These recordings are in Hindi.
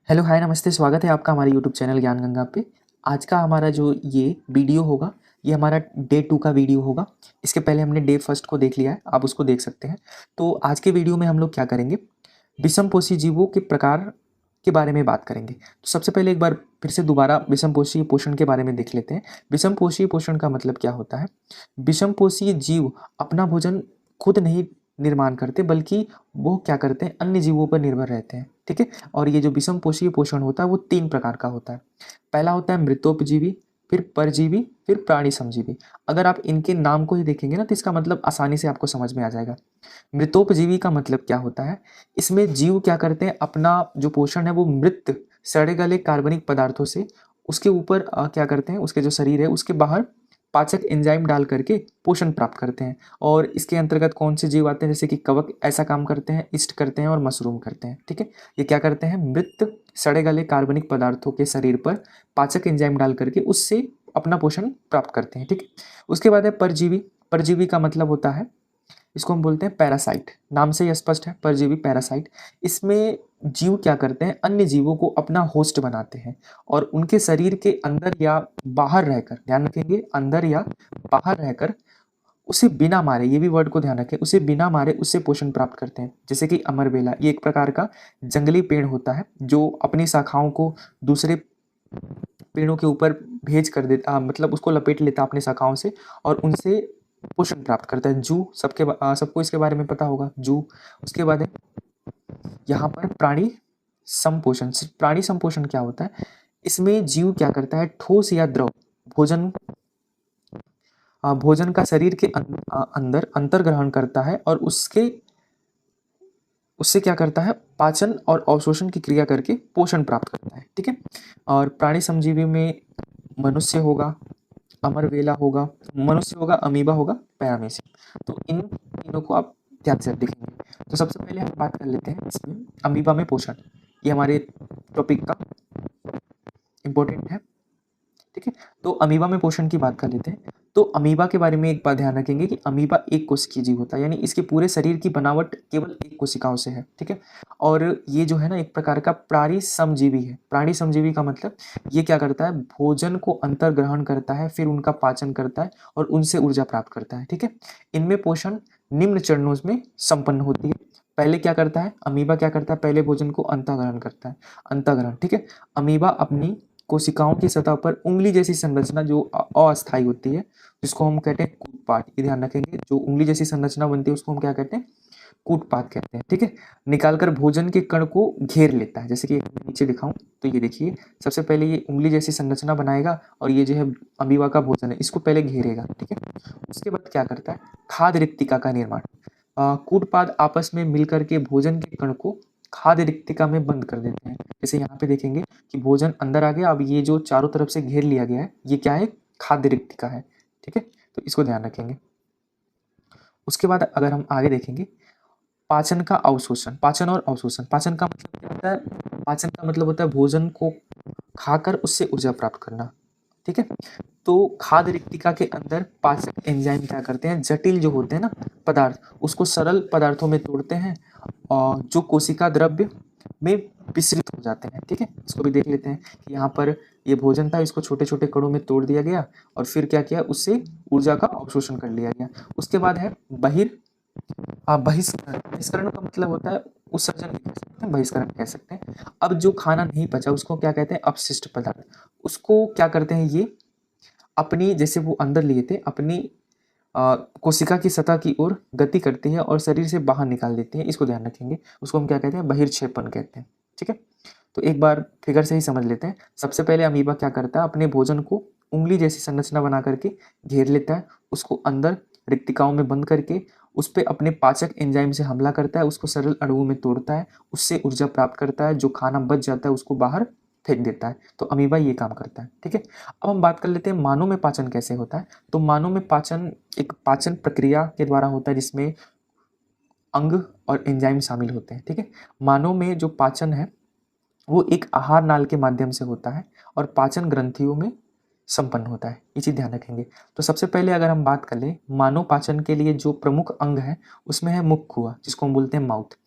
हेलो, हाय, नमस्ते, स्वागत है आपका हमारे यूट्यूब चैनल ज्ञान गंगा पे। आज का हमारा जो ये वीडियो होगा, ये हमारा डे 2 का वीडियो होगा। इसके पहले हमने डे 1 को देख लिया है, आप उसको देख सकते हैं। तो आज के वीडियो में हम लोग क्या करेंगे, विषमपोषी जीवों के प्रकार के बारे में बात करेंगे। तो सबसे पहले एक बार फिर से दोबारा विषमपोषी पोषण के बारे में देख लेते हैं। विषमपोषी पोषण का मतलब क्या होता है? विषमपोषी जीव अपना भोजन खुद नहीं निर्माण करते, बल्कि वो क्या करते हैं, अन्य जीवों पर निर्भर रहते हैं। ठीक है। और ये जो विषमपोषी पोषण होता है वो 3 प्रकार का होता है। पहला होता है मृतोपजीवी, फिर परजीवी, फिर प्राणी समजीवी। अगर आप इनके नाम को ही देखेंगे ना, तो इसका मतलब आसानी से आपको समझ में आ जाएगा। मृतोपजीवी का मतलब क्या होता है? इसमें जीव क्या करते हैं, अपना जो पोषण है वो मृत सड़े गले कार्बनिक पदार्थों से उसके ऊपर क्या करते हैं, उसके जो शरीर है उसके बाहर पाचक एंजाइम डाल करके पोषण प्राप्त करते हैं। और इसके अंतर्गत कौन से जीव आते हैं, जैसे कि कवक ऐसा काम करते हैं, इष्ट करते हैं और मशरूम करते हैं। ठीक है। ये क्या करते हैं, मृत सड़े गले कार्बनिक पदार्थों के शरीर पर पाचक एंजाइम डाल करके उससे अपना पोषण प्राप्त करते हैं। ठीक है। उसके बाद है परजीवी। परजीवी का मतलब होता है, इसको हम बोलते हैं पैरासाइट। नाम से ही स्पष्ट है, परजीवी पैरासाइट। इसमें जीव क्या करते हैं, अन्य जीवों को अपना होस्ट बनाते हैं और उनके शरीर के अंदर या बाहर रहकर, ध्यान रखेंगे, अंदर या बाहर रहकर उसे बिना मारे, ये भी वर्ड को ध्यान रखें, उसे बिना मारे उससे पोषण प्राप्त करते हैं। जैसे कि अमरबेला, ये एक प्रकार का जंगली पेड़ होता है जो अपनी शाखाओं को दूसरे पेड़ों के ऊपर भेज कर देता, मतलब उसको लपेट लेता अपनी शाखाओं से और उनसे पोषण प्राप्त करता है। जू सबको इसके बारे में पता होगा, जू। उसके बाद है यहाँ पर प्राणी संपोषण। प्राणी संपोषण क्या होता है? इसमें जीव क्या करता है, ठोस या द्रव भोजन भोजन का शरीर के अंदर अंतर्ग्रहण करता है और उसके उससे क्या करता है, पाचन और अवशोषण की क्रिया करके पोषण प्राप्त करता है। ठीक है। और प्राणी समजीवी में मनुष्य होगा, अमरवेला होगा, मनुष्य होगा, अमीबा होगा, पैरामीशियम। तो इन तीनों को आप ध्यान से देखेंगे। तो सबसे पहले हम बात कर लेते हैं इसमें अमीबा में पोषण। ये हमारे टॉपिक का इम्पोर्टेंट है। ठीक है। तो अमीबा में पोषण की बात कर लेते हैं। तो अमीबा के बारे में एक बात ध्यान रखेंगे कि अमीबा एक कोशिकीय जीव होता है, यानी इसके पूरे शरीर की बनावट केवल एक कोशिकाओं से है। ठीक है। और ये जो है ना, एक प्रकार का प्राणी समजीवी है। प्राणी समजीवी का मतलब ये क्या करता है, भोजन को अंतर्ग्रहण करता है, फिर उनका पाचन करता है और उनसे ऊर्जा प्राप्त करता है। ठीक है। इनमें पोषण निम्न चरणों में संपन्न होती है। पहले क्या करता है, अमीबा क्या करता है, पहले भोजन को अंतर्ग्रहण करता है। अंतर्ग्रहण, ठीक है। अमीबा अपनी कोशिकाओं की सतह पर उंगली जैसी संरचना जो अस्थायी होती है, जिसको हम कहते हैं कूटपाट, ये ध्यान रखेंगे। जो उंगली जैसी संरचना बनती है उसको हम क्या कहते हैं, कूटपाट कहते हैं। ठीक है। निकालकर भोजन के कण को घेर लेता है। जैसे कि नीचे दिखाऊं तो ये देखिए, सबसे पहले ये उंगली जैसी संरचना बनाएगा और ये जो है अमीबा का भोजन है, इसको पहले घेरेगा। ठीक है। उसके बाद क्या करता है, खाद्य रिक्तिका का निर्माण। कूटपाद आपस में मिलकर के भोजन के कण को खाद्य रिक्तिका में बंद कर देते हैं। जैसे यहाँ पे देखेंगे कि भोजन अंदर आ गया, अब ये जो चारों तरफ से घेर लिया गया है, ये क्या है, खाद्य रिक्तिका है। ठीक है। तो इसको ध्यान रखेंगे। उसके बाद अगर हम आगे देखेंगे, पाचन का अवशोषण, पाचन और अवशोषण। पाचन का मतलब क्या होता है, पाचन का मतलब होता है भोजन को खाकर उससे ऊर्जा प्राप्त करना। ठीक है। तो खाद्य रिक्तिका के अंदर पाचक एंजाइम क्या करते हैं, जटिल जो होते हैं ना पदार्थ, उसको सरल पदार्थों में तोड़ते हैं और जो कोशिका द्रव्य में विस्तृत हो जाते हैं। ठीक है। इसको भी देख लेते हैं कि यहाँ पर ये भोजन था, इसको छोटे छोटे कणों में तोड़ दिया गया और फिर क्या किया, उससे ऊर्जा का अवशोषण कर लिया गया। उसके बाद है बहिष्करण। बहिष्करण का मतलब होता है उत्सर्जन भी कह सकते हैं, बहिष्करण कह सकते हैं। अब जो खाना नहीं पचा उसको क्या कहते हैं, अपशिष्ट पदार्थ। उसको क्या करते हैं, ये अपनी, जैसे वो अंदर लिए थे, अपनी कोशिका की सतह की ओर गति करती है और शरीर से बाहर निकाल देती है। इसको ध्यान रखेंगे। उसको हम क्या कहते हैं, बहिर्क्षेपण कहते हैं। ठीक है। तो एक बार फिगर से ही समझ लेते हैं। सबसे पहले अमीबा क्या करता है, अपने भोजन को उंगली जैसी संरचना बना करके घेर लेता है, उसको अंदर रिक्तिकाओं में बंद करके उस पर अपने पाचक एंजाइम से हमला करता है, उसको सरल अणुओं में तोड़ता है, उससे ऊर्जा प्राप्त करता है, जो खाना बच जाता है उसको बाहर फेंक देता है। तो अमीबा ये काम करता है। ठीक है। अब हम बात कर लेते हैं मानव में पाचन कैसे होता है। तो मानव में पाचन एक पाचन प्रक्रिया के द्वारा होता है, जिसमें अंग और एंजाइम शामिल होते हैं। ठीक है। मानव में जो पाचन है वो एक आहार नाल के माध्यम से होता है और पाचन ग्रंथियों में संपन्न होता है। ये चीज ध्यान रखेंगे। तो सबसे पहले अगर हम बात कर ले, मानव पाचन के लिए जो प्रमुख अंग है उसमें है मुख गुहा, जिसको हम बोलते हैं माउथ।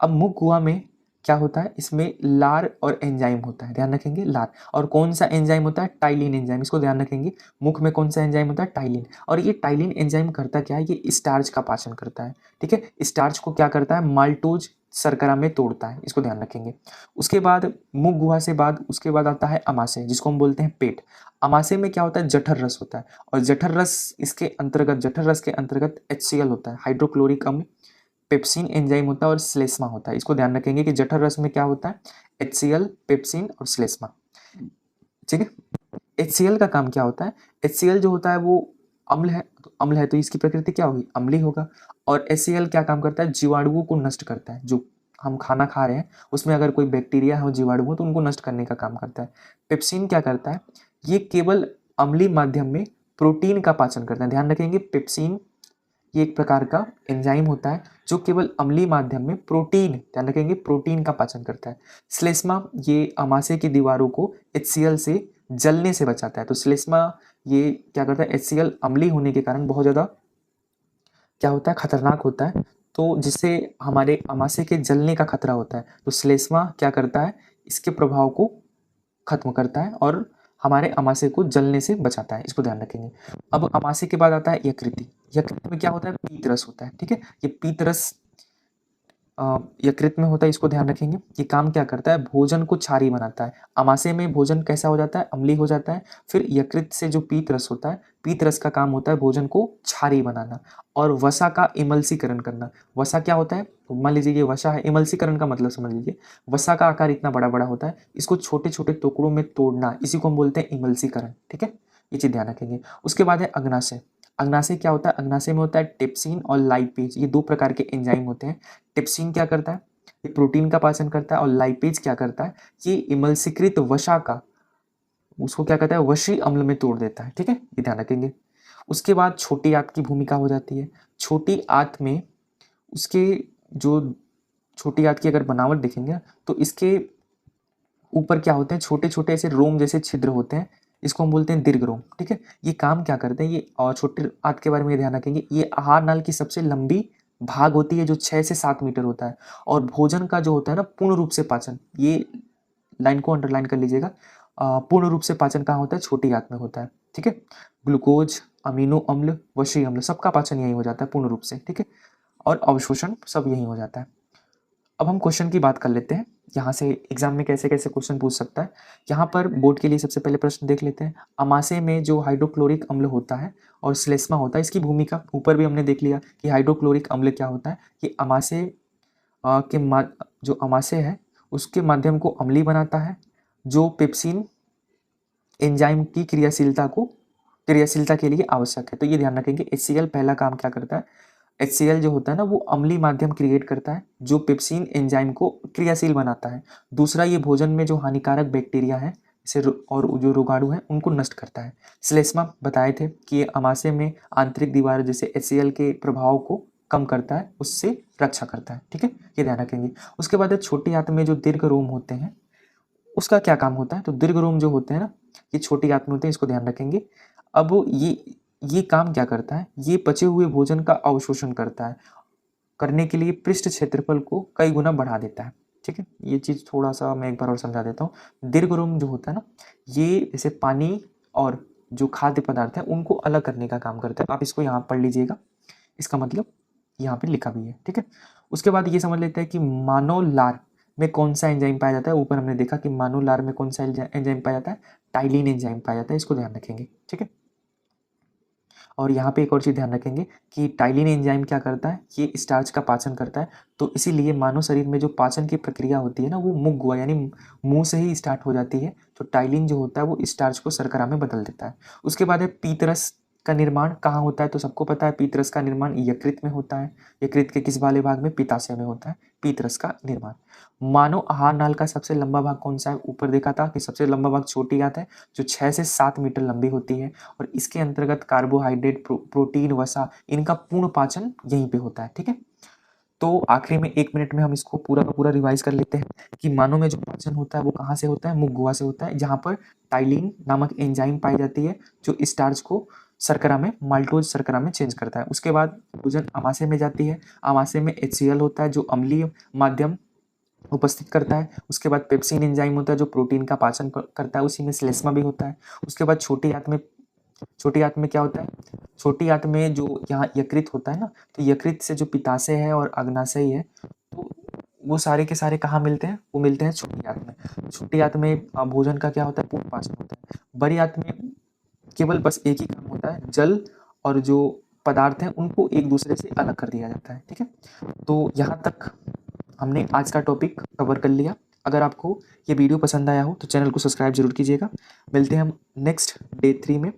अब मुख गुहा में क्या होता है, इसमें लार और एंजाइम होता है, ध्यान रखेंगे लार। और कौन सा एंजाइम होता है, टाइलिन एंजाइम, इसको ध्यान रखेंगे। मुख में कौन सा एंजाइम होता है, टाइलिन। और ये टाइलिन एंजाइम करता क्या है, ये स्टार्च का पाचन करता है, ठीक है। स्टार्च को क्या करता है, माल्टोज शर्करा में तोड़ता है, इसको ध्यान रखेंगे। उसके बाद मुख गुहा से बाद उसके बाद आता है अमाशय, जिसको हम बोलते हैं पेट। अमाशय में क्या होता है, जठर रस होता है। और जठर रस इसके अंतर्गत, जठर रस के अंतर्गत HCl होता है, हाइड्रोक्लोरिक अम्ल, पेप्सिन एंजाइम होता है और श्लेष्मा होता है। इसको ध्यान रखेंगे कि जठर रस में क्या होता है, HCl, पेप्सिन और श्लेष्मा, ठीक है। HCl का काम क्या होता है, HCl जो होता है वो अम्ल है, तो अम्ल है तो इसकी प्रकृति क्या होगी, अम्लीय होगा। और HCl क्या काम करता है, जीवाणुओं को नष्ट करता है। जो हम खाना खा रहे हैं उसमें अगर कोई बैक्टीरिया हो, जीवाणु हो, तो उनको नष्ट करने का काम करता है। पेप्सिन क्या करता है, ये केवल अम्लीय माध्यम में प्रोटीन का पाचन करता है, ध्यान रखेंगे। पेप्सिन ये एक प्रकार का एंजाइम होता है जो केवल अम्लीय माध्यम में प्रोटीन, ध्यान रखेंगे, प्रोटीन का पाचन करता है। श्लेष्मा ये अमाशय की दीवारों को HCl से जलने से बचाता है। तो श्लेष्मा ये क्या करता है, HCl अम्लीय होने के कारण बहुत ज़्यादा क्या होता है, खतरनाक होता है, तो जिससे हमारे अमाशय के जलने का खतरा होता है। तो श्लेष्मा क्या करता है, इसके प्रभाव को खत्म करता है और हमारे अमाशय को जलने से बचाता है, इसको ध्यान रखेंगे। अब अमाशय के बाद आता है यकृति। यकृत में क्या होता है, पीत रस होता है, ठीक है। ये पीत रस यकृत में होता है, इसको ध्यान रखेंगे। ये काम क्या करता है, भोजन को क्षारीय बनाता है। अमाशय में भोजन कैसा हो जाता है, अम्लीय हो जाता है। फिर यकृत से जो पीत रस होता है, पीत रस का काम होता है भोजन को क्षारीय बनाना और वसा का इमल्सीकरण करना। वसा क्या होता है, तो मान लीजिए ये वसा है, इमल्सीकरण का मतलब समझ लीजिए, वसा का आकार इतना बड़ा बड़ा होता है, इसको छोटे छोटे टुकड़ों में तोड़ना, इसी को हम बोलते हैं इमल्सीकरण, ठीक है। ये चीज ध्यान रखेंगे। उसके बाद है अग्नाशय। अग्नाशय क्या होता है, अग्नाशय में होता है टेप्सिन और लाइपेज, ये दो प्रकार के एंजाइम होते हैं। टेप्सिन क्या करता है, ये प्रोटीन का पाचन करता है। और लाइपेज क्या करता है, ये इमल्सीकृत वसा का, उसको क्या कहता है, वशी अम्ल में तोड़ देता है, ठीक है, ये ध्यान रखेंगे। उसके बाद छोटी आंत की भूमिका हो जाती है। छोटी आंत में उसके जो छोटी आंत की अगर बनावट देखेंगे तो इसके ऊपर क्या होते हैं, छोटे छोटे ऐसे रोम जैसे छिद्र होते हैं, इसको हम बोलते हैं दीर्घ रोम, ठीक है। ये काम क्या करते हैं, ये और छोटे आंत के बारे में ध्यान रखेंगे, ये आहार नाल की सबसे लंबी भाग होती है जो 6 से 7 मीटर होता है। और भोजन का जो होता है ना पूर्ण रूप से पाचन, ये लाइन को अंडरलाइन कर लीजिएगा, पूर्ण रूप से पाचन कहाँ होता है, छोटी आंत में होता है, ठीक है। ग्लूकोज, अमीनो अम्ल, वशी अम्ल, सबका पाचन यही हो जाता है पूर्ण रूप से, ठीक है। और अवशोषण सब यही हो जाता है। अब हम क्वेश्चन की बात कर लेते हैं, यहाँ से एग्जाम में कैसे कैसे क्वेश्चन पूछ सकता है। यहाँ पर बोर्ड के लिए सबसे पहले प्रश्न देख लेते हैं। अमाशय में जो हाइड्रोक्लोरिक अम्ल होता है और श्लेष्मा होता है, इसकी भूमिका ऊपर भी हमने देख लिया कि हाइड्रोक्लोरिक अम्ल क्या होता है, कि अमाशय जो अमाशय है उसके माध्यम को अम्लीय बनाता है, जो पेप्सिन एंजाइम की क्रियाशीलता के लिए आवश्यक है। तो ये ध्यान रखेंगे, HCl पहला काम क्या करता है, HCl जो होता है ना वो अम्लीय माध्यम क्रिएट करता है जो पेप्सिन एंजाइम को क्रियाशील बनाता है। दूसरा, ये भोजन में जो हानिकारक बैक्टीरिया है और जो रोगाणु है उनको नष्ट करता है। श्लेष्मा बताए थे कि ये अमाशय में आंतरिक दीवार जैसे HCl के प्रभाव को कम करता है, उससे रक्षा करता है, ठीक है, ये ध्यान रखेंगे। उसके बाद छोटी आंत में जो दीर्घ रोम होते हैं उसका क्या काम होता है, तो दीर्घ रोम जो होते हैं ना ये छोटी आंत में होते हैं, इसको ध्यान रखेंगे। अब ये काम क्या करता है, ये पचे हुए भोजन का अवशोषण करता है, करने के लिए पृष्ठ क्षेत्रफल को कई गुना बढ़ा देता है, ठीक है। ये चीज़ थोड़ा सा मैं एक बार और समझा देता हूँ। दीर्घ रोम जो होता है ना, ये जैसे पानी और जो खाद्य पदार्थ है उनको अलग करने का काम करता है। आप इसको यहाँ पढ़ लीजिएगा, इसका मतलब यहाँ पे लिखा भी है, ठीक है। उसके बाद ये समझ लेते हैं कि मानव लार में कौन सा एंजाइम पाया जाता है। ऊपर हमने देखा कि मानव लार में कौन सा एंजाइम पाया जाता है, टाइलिन एंजाइम पाया जाता है, इसको ध्यान रखेंगे, ठीक है। और यहाँ पे एक और चीज़ ध्यान रखेंगे कि टाइलिन एंजाइम क्या करता है, ये स्टार्च का पाचन करता है। तो इसीलिए मानव शरीर में जो पाचन की प्रक्रिया होती है ना वो मुख गुहा यानी मुंह से ही स्टार्ट हो जाती है। तो टाइलिन जो होता है वो स्टार्च को शर्करा में बदल देता है। उसके बाद है पीतरस का निर्माण कहाँ होता है, तो सबको पता है पीतरस का निर्माण यकृत में होता है। यकृत के किस वाले भाग में, पित्ताशय में होता है पीतरस का निर्माण। मानव आहार नाल का सबसे लंबा भाग कौन सा है, ऊपर देखा था कि सबसे लंबा भाग छोटी आंत है जो 6 से 7 मीटर लंबी होती है। और इसके अंतर्गत कार्बोहाइड्रेट, प्रोटीन, वसा, इनका पूर्ण पाचन यहीं पे होता है, ठीक है। तो आखिरी में 1 मिनट में हम इसको पूरा का पूरा रिवाइज कर लेते हैं कि मानव में जो पाचन होता है वो कहाँ से होता है, मुख गुहा से होता है, जहाँ पर टाइलिन नामक एंजाइम पाई जाती है जो स्टार्च को शर्करा में, माल्टोज शर्करा में चेंज करता है। उसके बाद भोजन अमाशय में जाती है। अमाशय में HCl होता है जो अम्लीय माध्यम उपस्थित करता है। उसके बाद पेप्सिन एंजाइम होता है जो प्रोटीन का पाचन करता है, उसी में श्लेष्मा भी होता है। उसके बाद छोटी आंत में क्या होता है, छोटी आंत में जो यहाँ यकृत होता है ना, तो यकृत से जो पित्ताशय है और अग्नाशय है, तो वो सारे के सारे कहाँ मिलते हैं, वो मिलते हैं छोटी आंत में। छोटी आंत में भोजन का क्या होता है, पूर्ण पाचन होता है। बड़ी आंत में केवल बस एक ही काम होता है, जल और जो पदार्थ हैं उनको एक दूसरे से अलग कर दिया जाता है। ठीक है, तो यहाँ तक हमने आज का टॉपिक कवर कर लिया। अगर आपको ये वीडियो पसंद आया हो तो चैनल को सब्सक्राइब जरूर कीजिएगा। मिलते हैं हम नेक्स्ट डे 3 में।